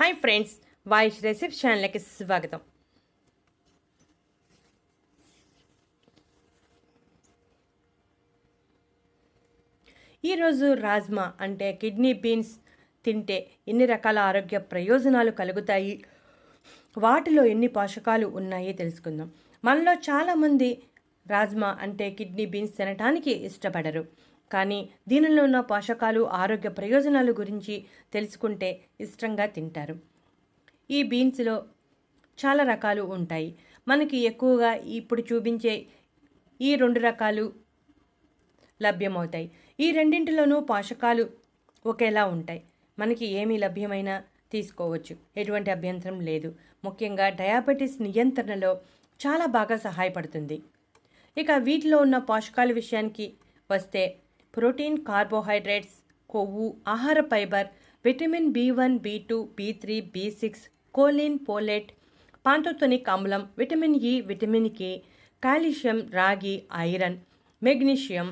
Hi friends, వాయిష్ recipe ఛానల్కి స్వాగతం. ఈరోజు రాజ్మా అంటే కిడ్నీ బీన్స్ తింటే ఎన్ని రకాల ఆరోగ్య ప్రయోజనాలు కలుగుతాయి, వాటిలో ఎన్ని పోషకాలు ఉన్నాయో తెలుసుకుందాం. మనలో చాలామంది రాజ్మా అంటే కిడ్నీ బీన్స్ తినడానికి ఇష్టపడరు. కానీ దీనిలో ఉన్న పోషకాలు, ఆరోగ్య ప్రయోజనాల గురించి తెలుసుకుంటే ఇష్టంగా తింటారు. ఈ బీన్స్లో చాలా రకాలు ఉంటాయి. మనకి ఎక్కువగా ఇప్పుడు చూపించే ఈ 2 రకాలు లభ్యమవుతాయి. ఈ రెండింటిలోనూ పోషకాలు ఒకేలా ఉంటాయి. మనకి ఏమి లభ్యమైనా తీసుకోవచ్చు, ఎటువంటి అభ్యంతరం లేదు. ముఖ్యంగా డయాబెటీస్ నియంత్రణలో చాలా బాగా సహాయపడుతుంది. ఇక వీటిలో ఉన్న పోషకాల విషయానికి వస్తే ప్రోటీన్, కార్బోహైడ్రేట్స్, కొవ్వు, ఆహార fibre, vitamin B1, B2, B3, B6, choline, folate, pantothenic ఆమ్లం, vitamin E, vitamin K, calcium, రాగి, iron, magnesium,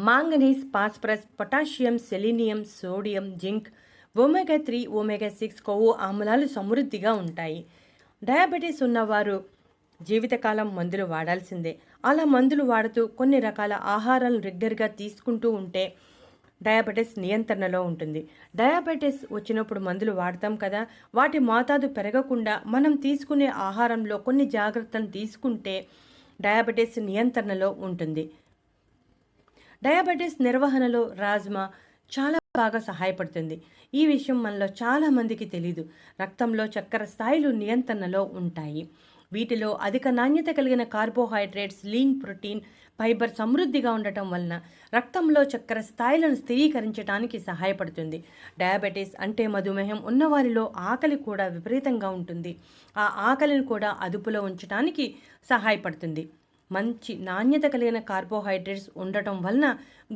manganese, phosphorus, potassium, selenium, sodium, zinc, omega 3, omega 6 కొవ్వు ఆమ్లాలు సమృద్ధిగా ఉంటాయి. డయాబెటీస్ ఉన్నవారు జీవితకాలం మందులు వాడాల్సిందే. అలా మందులు వాడుతూ కొన్ని రకాల ఆహారాలను రెగ్యులర్గా తీసుకుంటూ ఉంటే డయాబెటీస్ నియంత్రణలో ఉంటుంది. డయాబెటీస్ వచ్చినప్పుడు మందులు వాడతాం కదా, వాటి మోతాదు పెరగకుండా మనం తీసుకునే ఆహారంలో కొన్ని జాగ్రత్తలు తీసుకుంటే డయాబెటీస్ నియంత్రణలో ఉంటుంది. డయాబెటీస్ నిర్వహణలో రాజ్మా చాలా బాగా సహాయపడుతుంది. ఈ విషయం మనలో చాలామందికి తెలీదు. రక్తంలో చక్కెర స్థాయిలు నియంత్రణలో ఉంటాయి. వీటిలో అధిక నాణ్యత కలిగిన కార్బోహైడ్రేట్స్, లీన్ ప్రోటీన్, ఫైబర్ సమృద్ధిగా ఉండటం వలన రక్తంలో చక్కెర స్థాయిలను స్థిరీకరించడానికి సహాయపడుతుంది. డయాబెటీస్ అంటే మధుమేహం ఉన్నవారిలో ఆకలి కూడా విపరీతంగా ఉంటుంది. ఆ ఆకలిని కూడా అదుపులో ఉంచడానికి సహాయపడుతుంది. మంచి నాణ్యత కలిగిన కార్బోహైడ్రేట్స్ ఉండటం వలన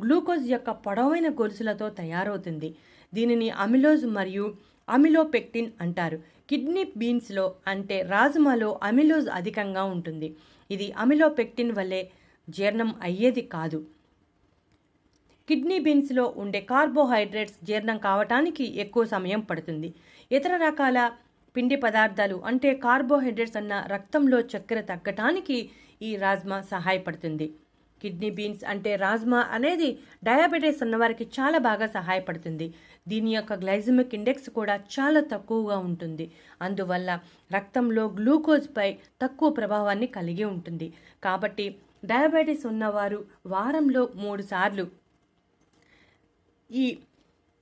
గ్లూకోజ్ యొక్క పొడవైన గొలుసులతో తయారవుతుంది. దీనిని అమిలోజ్ మరియు అమిలోపెక్టిన్ అంటారు. కిడ్నీ బీన్స్లో అంటే రాజ్మాలో అమిలోజ్ అధికంగా ఉంటుంది. ఇది అమిలోపెక్టిన్ వల్లే జీర్ణం అయ్యేది కాదు. కిడ్నీ బీన్స్లో ఉండే కార్బోహైడ్రేట్స్ జీర్ణం కావటానికి ఎక్కువ సమయం పడుతుంది. ఇతర రకాల పిండి పదార్థాలు అంటే కార్బోహైడ్రేట్స్ అన్న రక్తంలో చక్కెర తగ్గటానికి ఈ రాజ్మా సహాయపడుతుంది. కిడ్నీ బీన్స్ అంటే రాజ్మా అనేది డయాబెటీస్ ఉన్నవారికి చాలా బాగా సహాయపడుతుంది. దీని యొక్క గ్లైసెమిక్ ఇండెక్స్ కూడా చాలా తక్కువగా ఉంటుంది. అందువల్ల రక్తంలో గ్లూకోజ్పై తక్కువ ప్రభావాన్ని కలిగి ఉంటుంది. కాబట్టి డయాబెటీస్ ఉన్నవారు వారంలో 3 సార్లు ఈ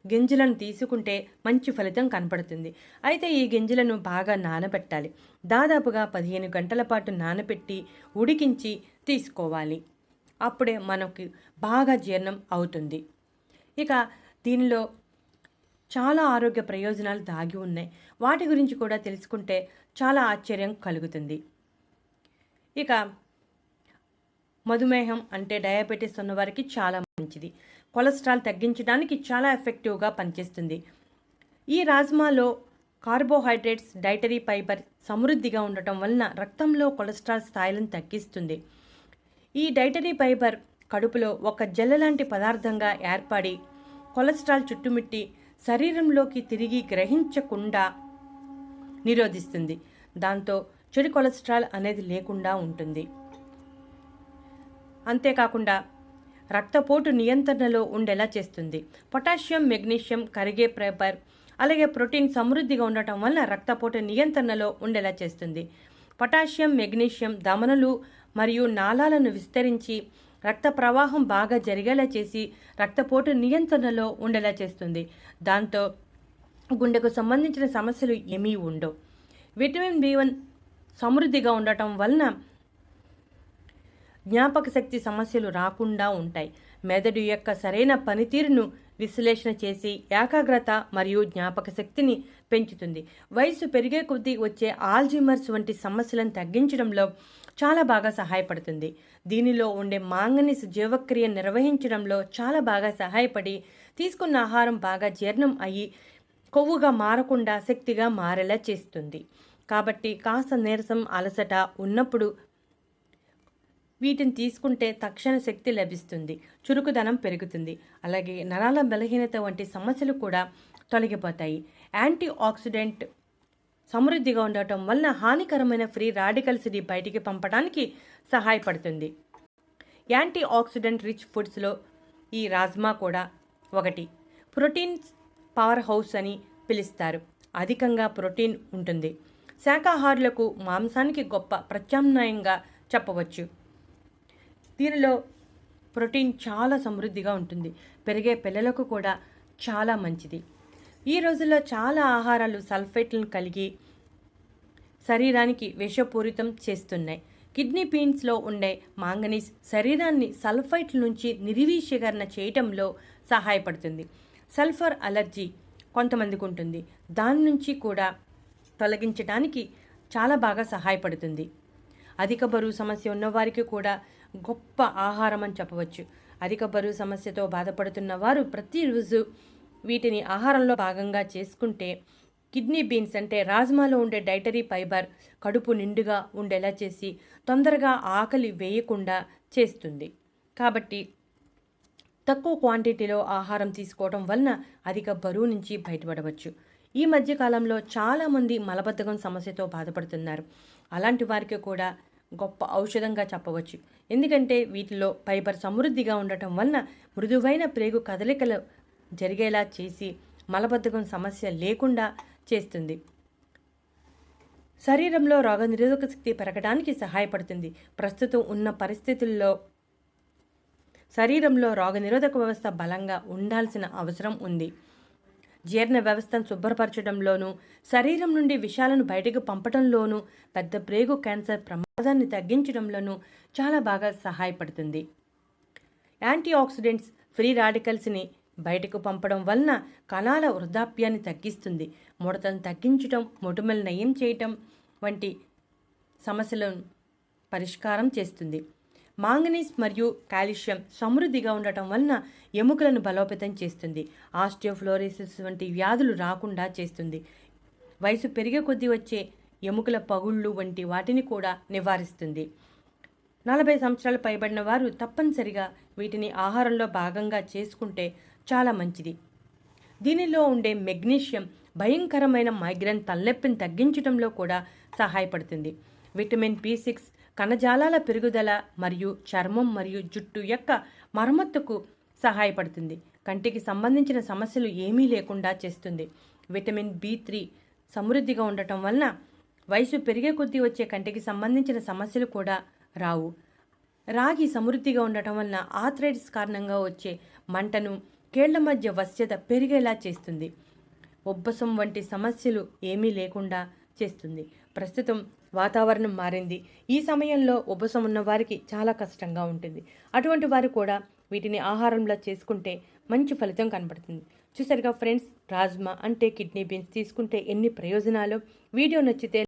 గింజలను తీసుకుంటే మంచి ఫలితం కనపడుతుంది. అయితే ఈ గింజలను బాగా నానబెట్టాలి. దాదాపుగా 15 గంటల పాటు నానబెట్టి ఉడికించి తీసుకోవాలి. అప్పుడే మనకి బాగా జీర్ణం అవుతుంది. ఇక దీనిలో చాలా ఆరోగ్య ప్రయోజనాలు దాగి ఉన్నాయి. వాటి గురించి కూడా తెలుసుకుంటే చాలా ఆశ్చర్యం కలుగుతుంది. ఇక మధుమేహం అంటే డయాబెటీస్ ఉన్నవారికి చాలా మంచిది. కొలెస్ట్రాల్ తగ్గించడానికి చాలా ఎఫెక్టివ్గా పనిచేస్తుంది. ఈ రాజ్మాలో కార్బోహైడ్రేట్స్, డైటరీ ఫైబర్ సమృద్ధిగా ఉండటం వలన రక్తంలో కొలెస్ట్రాల్ స్థాయిలను తగ్గిస్తుంది. ఈ డైటరీ ఫైబర్ కడుపులో ఒక జెల్ లాంటి పదార్థంగా ఏర్పడి కొలెస్ట్రాల్ చుట్టుముట్టి శరీరంలోకి తిరిగి గ్రహించకుండా నిరోధిస్తుంది. దాంతో చెడు కొలెస్ట్రాల్ అనేది లేకుండా ఉంటుంది. అంతేకాకుండా రక్తపోటు నియంత్రణలో ఉండేలా చేస్తుంది. పొటాషియం, మెగ్నీషియం, కరిగే ఫైబర్, అలాగే ప్రోటీన్ సమృద్ధిగా ఉండటం వలన రక్తపోటు నియంత్రణలో ఉండేలా చేస్తుంది. పొటాషియం, మెగ్నీషియం ధమనులు మరియు నాళాలను విస్తరించి రక్త ప్రవాహం బాగా జరిగేలా చేసి రక్తపోటు నియంత్రణలో ఉండేలా చేస్తుంది. దాంతో గుండెకు సంబంధించిన సమస్యలు ఏమీ ఉండవు. విటమిన్ B1 సమృద్ధిగా ఉండటం వలన జ్ఞాపక శక్తి సమస్యలు రాకుండా ఉంటాయి. మెదడు యొక్క సరైన పనితీరును విశ్లేషణ చేసి ఏకాగ్రత మరియు జ్ఞాపక శక్తిని పెంచుతుంది. వయసు పెరిగే కొద్దీ వచ్చే ఆల్జీమర్స్ వంటి సమస్యలను తగ్గించడంలో చాలా బాగా సహాయపడుతుంది. దీనిలో ఉండే మాంగనీస్ జీవక్రియ నిర్వహించడంలో చాలా బాగా సహాయపడి తీసుకున్న ఆహారం బాగా జీర్ణం అయ్యి కొవ్వుగా మారకుండా శక్తిగా మారేలా చేస్తుంది. కాబట్టి కాస్త నీరసం, అలసట ఉన్నప్పుడు వీటిని తీసుకుంటే తక్షణ శక్తి లభిస్తుంది, చురుకుదనం పెరుగుతుంది. అలాగే నరాల బలహీనత వంటి సమస్యలు కూడా తొలగిపోతాయి. యాంటీ ఆక్సిడెంట్ సమృద్ధిగా ఉండటం వలన హానికరమైన ఫ్రీ రాడికల్స్ని బయటికి పంపడానికి సహాయపడుతుంది. యాంటీ ఆక్సిడెంట్ రిచ్ ఫుడ్స్లో ఈ రాజ్మా కూడా ఒకటి. ప్రోటీన్స్ పవర్ హౌస్ అని పిలుస్తారు. అధికంగా ప్రోటీన్ ఉంటుంది. శాకాహారులకు మాంసానికి గొప్ప ప్రత్యామ్నాయంగా చెప్పవచ్చు. దీనిలో ప్రోటీన్ చాలా సమృద్ధిగా ఉంటుంది. పెరిగే పిల్లలకు కూడా చాలా మంచిది. ఈ రోజుల్లో చాలా ఆహారాలు సల్ఫేట్లను కలిగి శరీరానికి విషపూరితం చేస్తున్నాయి. కిడ్నీ బీన్స్లో ఉండే మాంగనీస్ శరీరాన్ని సల్ఫైట్ల నుంచి నిర్వీర్యీకరణ చేయటంలో సహాయపడుతుంది. సల్ఫర్ అలర్జీ కొంతమందికి ఉంటుంది. దాని నుంచి కూడా తొలగించడానికి చాలా బాగా సహాయపడుతుంది. అధిక బరువు సమస్య ఉన్నవారికి కూడా గొప్ప ఆహారం అని చెప్పవచ్చు. అధిక బరువు సమస్యతో బాధపడుతున్న వారు ప్రతిరోజు వీటిని ఆహారంలో భాగంగా చేసుకుంటే కిడ్నీ బీన్స్ అంటే రాజ్మాలో ఉండే డైటరీ ఫైబర్ కడుపు నిండుగా ఉండేలా చేసి తొందరగా ఆకలి వేయకుండా చేస్తుంది. కాబట్టి తక్కువ క్వాంటిటీలో ఆహారం తీసుకోవడం వలన అధిక బరువు నుంచి బయటపడవచ్చు. ఈ మధ్యకాలంలో చాలామంది మలబద్ధకం సమస్యతో బాధపడుతున్నారు. అలాంటి వారికి కూడా గొప్ప ఔషధంగా చెప్పవచ్చు. ఎందుకంటే వీటిలో ఫైబర్ సమృద్ధిగా ఉండటం వలన మృదువైన ప్రేగు కదలికలు జరిగేలా చేసి మలబద్ధకం సమస్య లేకుండా చేస్తుంది. శరీరంలో రోగనిరోధక శక్తి పెరగడానికి సహాయపడుతుంది. ప్రస్తుతం ఉన్న పరిస్థితుల్లో శరీరంలో రోగనిరోధక వ్యవస్థ బలంగా ఉండాల్సిన అవసరం ఉంది. జీర్ణ వ్యవస్థను శుభ్రపరచడంలోనూ శరీరం నుండి విషాలను బయటకు పంపడంలోనూ పెద్ద ప్రేగు క్యాన్సర్ ప్రమాదాన్ని తగ్గించడంలోనూ చాలా బాగా సహాయపడుతుంది. యాంటీ ఆక్సిడెంట్స్ ఫ్రీ రాడికల్స్ని బయటకు పంపడం వలన కణాల వృద్ధాప్యాన్ని తగ్గిస్తుంది. ముడతను తగ్గించడం, మొటిమలు నయం చేయటం వంటి సమస్యలను పరిష్కారం చేస్తుంది. మాంగనీస్ మరియు కాల్షియం సమృద్ధిగా ఉండటం వలన ఎముకలను బలోపేతం చేస్తుంది. ఆస్టియోఫ్లోరోసిస్ వంటి వ్యాధులు రాకుండా చేస్తుంది. వయసు పెరిగే కొద్దీ వచ్చే ఎముకల పగుళ్ళు వంటి వాటిని కూడా నివారిస్తుంది. 40 సంవత్సరాలు పైబడిన వారు తప్పనిసరిగా వీటిని ఆహారంలో భాగంగా చేసుకుంటే చాలా మంచిది. దీనిలో ఉండే మెగ్నీషియం భయంకరమైన మైగ్రేన్ తలనొప్పిని తగ్గించడంలో కూడా సహాయపడుతుంది. విటమిన్ B6 కణజాలాల పెరుగుదల మరియు చర్మం మరియు జుట్టు యొక్క మరమ్మతుకు సహాయపడుతుంది. కంటికి సంబంధించిన సమస్యలు ఏమీ లేకుండా చేస్తుంది. విటమిన్ B3 సమృద్ధిగా ఉండటం వలన వయసు పెరిగే కొద్దీ వచ్చే కంటికి సంబంధించిన సమస్యలు కూడా రావు. రాగి సమృద్ధిగా ఉండటం వలన ఆర్థరైటిస్ కారణంగా వచ్చే మంటను, కేళ్ల మధ్య వశ్యత పెరిగేలా చేస్తుంది. ఉబ్బసం వంటి సమస్యలు ఏమీ లేకుండా చేస్తుంది. ప్రస్తుతం వాతావరణం మారింది. ఈ సమయంలో ఉబ్బసం ఉన్న వారికి చాలా కష్టంగా ఉంటుంది. అటువంటి వారు కూడా వీటిని ఆహారంలో చేసుకుంటే మంచి ఫలితం కనబడుతుంది. చూసారుగా ఫ్రెండ్స్, రాజ్మా అంటే కిడ్నీ బీన్స్ తీసుకుంటే ఎన్ని ప్రయోజనాలు. వీడియో నచ్చితే